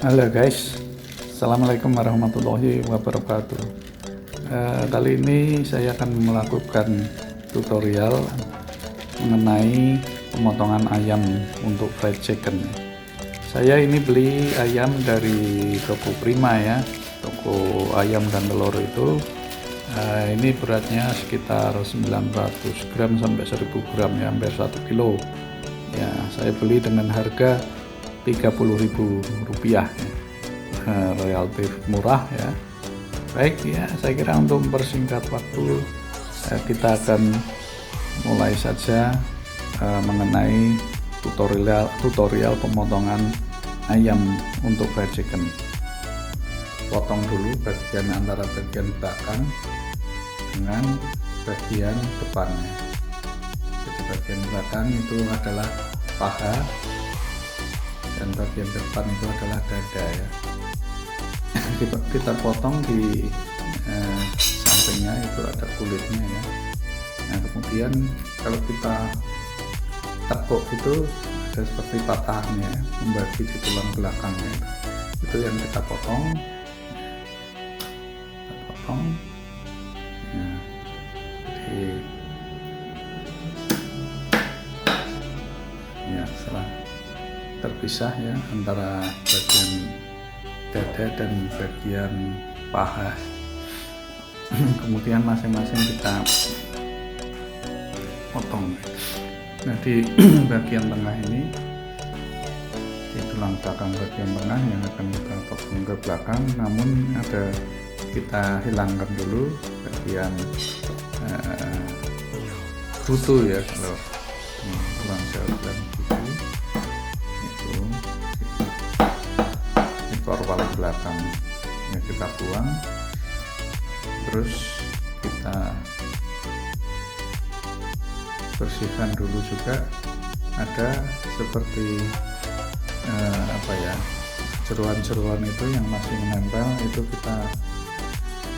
Halo guys, Assalamualaikum warahmatullahi wabarakatuh. Kali ini saya akan melakukan tutorial mengenai pemotongan ayam untuk fried chicken. Saya ini beli ayam dari toko Prima ya, toko ayam dan telur itu. Ini beratnya sekitar 900 gram sampai 1000 gram ya, hampir 1 kilo ya. Saya beli dengan harga Rp30.000 ya. Relatif murah ya. Baik ya, saya kira untuk mempersingkat waktu kita akan mulai saja mengenai tutorial pemotongan ayam untuk fried chicken. Potong dulu bagian antara bagian belakang dengan bagian depannya. Jadi bagian belakang itu adalah paha dan bagian depan itu adalah dada ya. Kita potong di sampingnya itu ada kulitnya ya. Nah kemudian kalau kita tekuk itu ada seperti patahannya ya, membagi di tulang belakangnya itu yang kita potong ya. Jadi ya setelah terpisah ya antara bagian dada dan bagian paha, kemudian masing-masing kita potong. Nah di bagian tengah ini, di tulang belakang bagian tengah yang akan kita potong ke belakang, namun kita hilangkan dulu bagian butu ya, kalau tulang saya bilang butu itu ekor paling belakang ya, kita buang. Terus kita bersihkan dulu juga, ada seperti jeruan-jeruan itu yang masih menempel, itu kita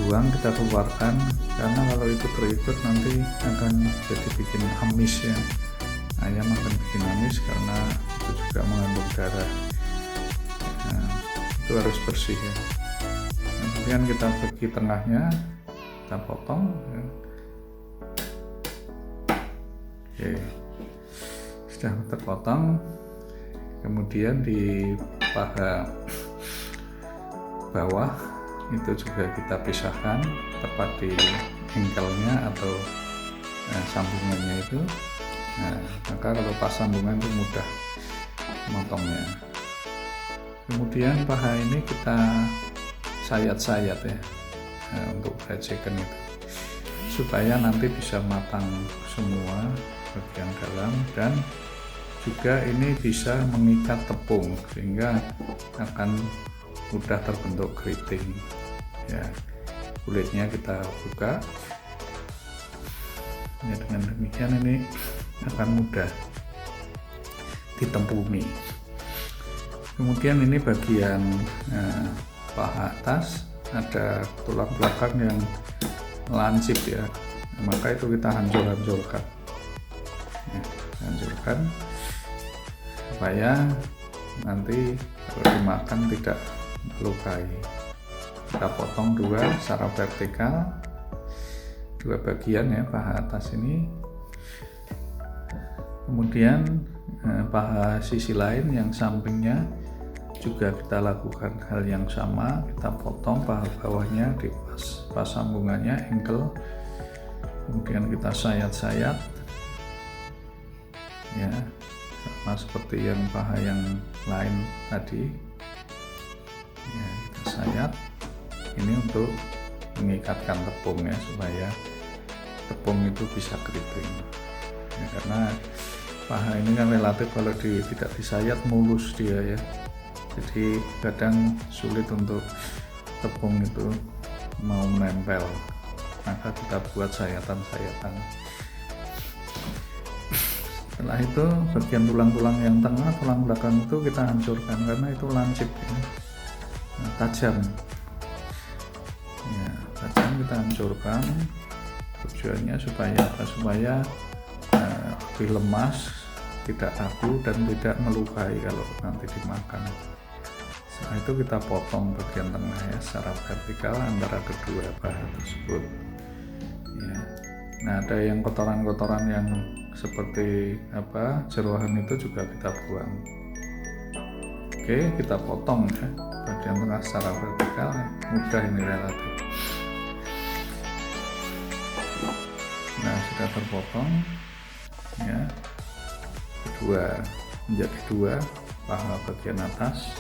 buang, kita keluarkan, karena kalau itu terikut nanti akan jadi bikin amis ya, ayam akan bikin amis karena itu juga mengandung darah. Nah, itu harus bersih ya. Kemudian kita bagi tengahnya, kita potong ya. Oke, sudah terpotong. Kemudian di paha bawah itu juga kita pisahkan tepat di engkelnya atau sambungannya itu. Nah, maka kalau pas sambungan itu mudah motongnya. Kemudian paha ini kita sayat-sayat ya, untuk fried chicken itu, supaya nanti bisa matang semua bagian dalam, dan juga ini bisa mengikat tepung sehingga akan mudah terbentuk keriting ya. Kulitnya kita buka ya, dengan demikian ini akan mudah ditempumi. Kemudian ini bagian paha atas, ada tulang belakang yang lancip ya, maka itu kita hancurkan ya, hancurkan supaya nanti kalau dimakan tidak melukai. Kita potong dua secara vertikal, dua bagian ya, paha atas ini. Kemudian paha sisi lain yang sampingnya juga kita lakukan hal yang sama, kita potong paha bawahnya di pas sambungannya engkel, kemudian kita sayat-sayat ya, sama seperti yang paha yang lain tadi ya, kita sayat. Ini untuk mengikatkan tepung ya, supaya tepung itu bisa keriting ya, karena paha ini kan relatif kalau tidak disayat mulus dia ya, jadi kadang sulit untuk tepung itu mau menempel, maka kita buat sayatan-sayatan. Setelah itu bagian tulang-tulang yang tengah, tulang belakang itu kita hancurkan karena itu lancip ya. Nah, tajam ya, tajam kita hancurkan. Tujuannya supaya lebih lemas, tidak kaku dan tidak melukai kalau nanti dimakan. Nah, itu kita potong bagian tengah ya secara vertikal antara kedua paha tersebut ya. Nah, ada yang kotoran-kotoran yang seperti jeroan itu juga kita buang. Oke, kita potong ya bagian tengah secara vertikal, mudah ini relatif. Nah, sudah terpotong ya, menjadi dua paha bagian atas.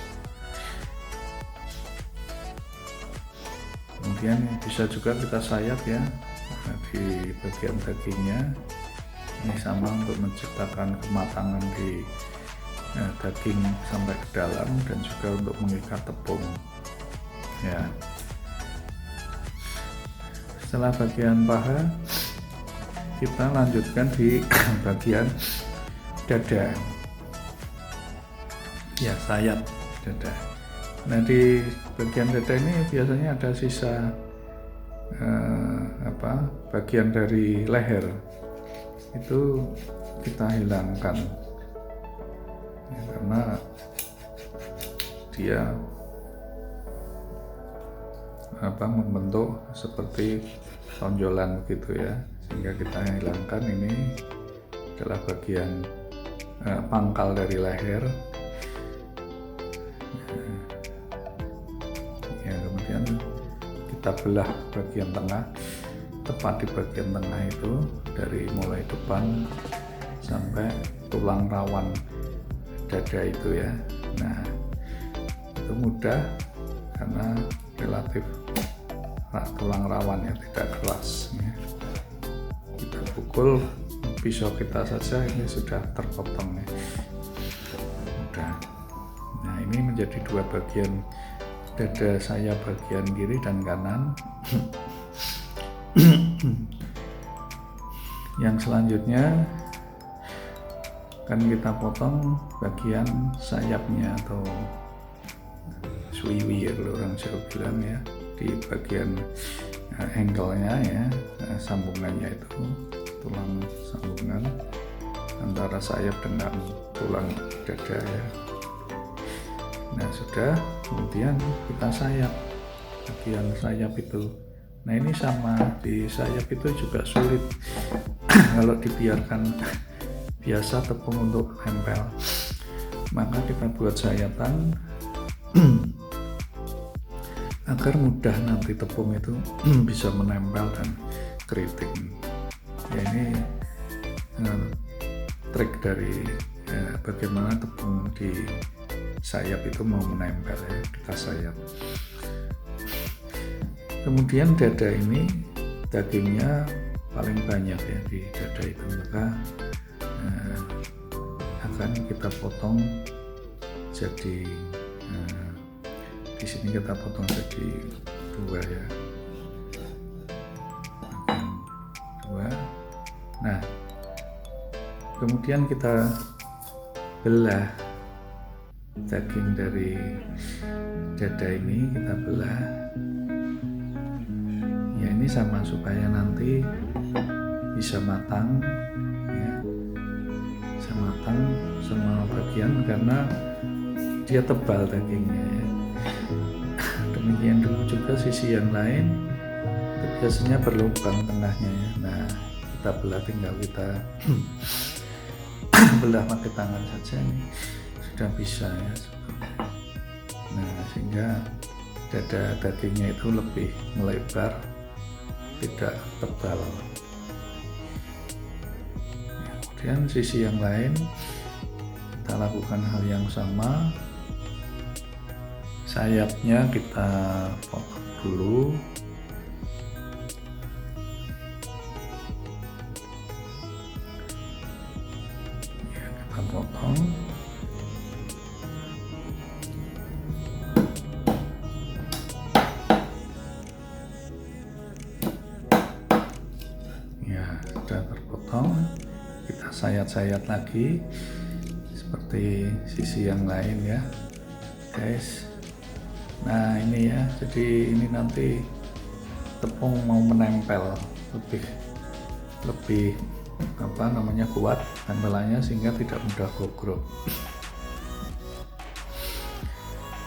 Kemudian bisa juga kita sayat ya di bagian dagingnya. Ini sama untuk menciptakan kematangan di daging sampai ke dalam dan juga untuk mengikat tepung ya. Setelah bagian paha, kita lanjutkan di bagian dada ya, sayap dada. Nah, di bagian dada ini biasanya ada sisa bagian dari leher, itu kita hilangkan ya, karena dia membentuk seperti tonjolan gitu ya, sehingga kita hilangkan. Ini adalah bagian pangkal dari leher ya. Kemudian kita belah bagian tengah, tepat di bagian tengah itu, dari mulai depan sampai tulang rawan dada itu ya. Nah, itu mudah karena relatif tulang rawan ya, tidak keras ya. Kita pukul pisau kita saja, ini sudah terpotong ya, mudah. Nah, ini menjadi dua bagian dada saya, bagian kiri dan kanan. Yang selanjutnya kan kita potong bagian sayapnya atau suiwi ya kalau orang Jawa bilang ya, di bagian ankle-nya ya, sambungannya itu, tulang sambungan antara sayap dengan tulang dada ya. Nah, sudah, kemudian kita sayap bagian sayap itu. Nah, ini sama, di sayap itu juga sulit kalau dibiarkan biasa tepung untuk nempel, maka kita buat sayatan agar mudah nanti tepung itu bisa menempel dan keriting ya. Ini trik dari bagaimana tepung di sayap itu mau menempel ya, kita sayap. Kemudian dada ini dagingnya paling banyak ya di dada itu, maka akan kita potong jadi di sini kita potong jadi dua ya, dua. Nah, kemudian kita belah daging dari dada ini, kita belah ya, ini sama supaya nanti bisa matang ya, bisa matang semua bagian karena dia tebal dagingnya ya. Demikian juga sisi yang lain itu biasanya berlubang tengahnya ya. Nah, kita belah, tinggal kita belah pakai tangan saja, ini sudah bisa ya. Nah, sehingga dada dagingnya itu lebih melebar, tidak tebal. Kemudian sisi yang lain kita lakukan hal yang sama. Sayapnya kita potong dulu. Ya, kita potong. Ya, sudah terpotong. Kita sayat-sayat lagi seperti sisi yang lain ya, guys. Nah, ini ya, jadi ini nanti tepung mau menempel lebih kuat tempelannya, sehingga tidak mudah gogrok.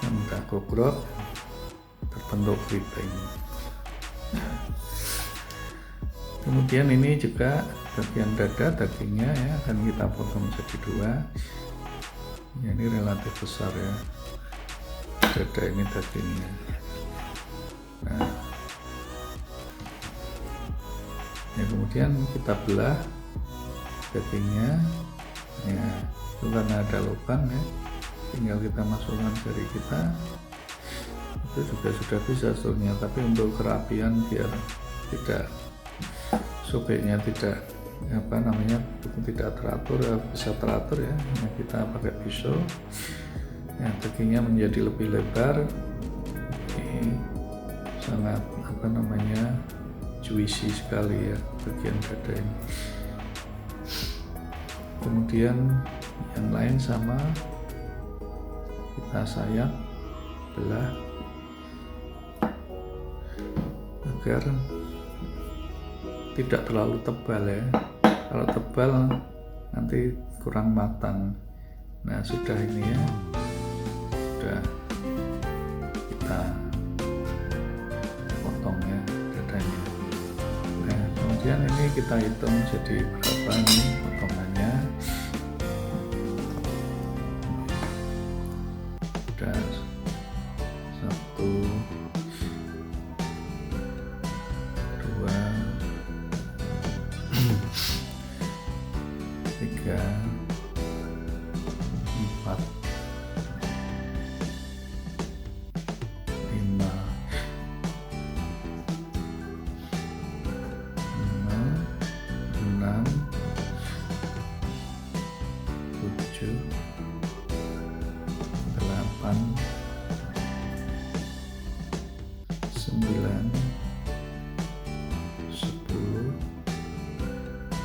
Mudah gogrok, terbentuk keriting. Kemudian ini juga bagian dada, dagingnya ya akan kita potong jadi 2. Ya, ini relatif besar ya, dada ini dagingnya. Nah, ya kemudian kita belah dagingnya ya, itu karena ada lubang ya, tinggal kita masukkan jari kita, itu juga sudah bisa sebetulnya. Tapi untuk kerapian biar tidak sobeknya tidak tidak teratur ya, bisa teratur ya, kita pakai pisau ya, dagingnya menjadi lebih lebar. Ini sangat juicy sekali ya bagian dada ini. Kemudian yang lain sama, kita sayap, belah agar tidak terlalu tebal ya. Kalau tebal nanti kurang matang. Nah, sudah ini ya, sudah kita potong ya dadanya. Nah, kemudian ini kita hitung jadi berapa nih potongannya. Sudah 1, 2, 3, 4, 5, 6, 7, 8, 9, 10,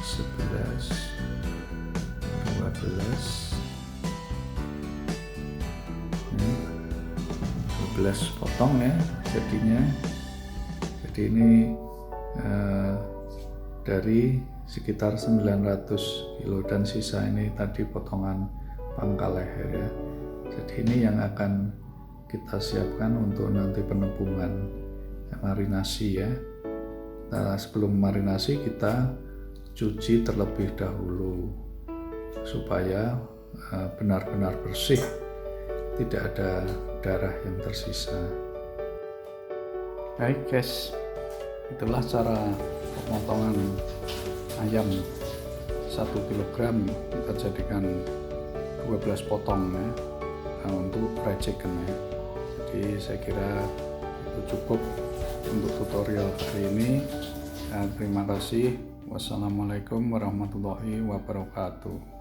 11, 12 potong ya jadinya. Jadi ini dari sekitar 900 kilo dan sisa ini tadi potongan pangkal leher ya. Jadi ini yang akan kita siapkan untuk nanti penebungan marinasi ya. Nah, sebelum marinasi kita cuci terlebih dahulu supaya benar-benar bersih, tidak ada darah yang tersisa. Baik guys, itulah cara pemotongan ayam 1 kg kita jadikan 12 potong ya, untuk fried chicken ya. Jadi saya kira itu cukup untuk tutorial kali ini. Terima kasih. Wassalamualaikum warahmatullahi wabarakatuh.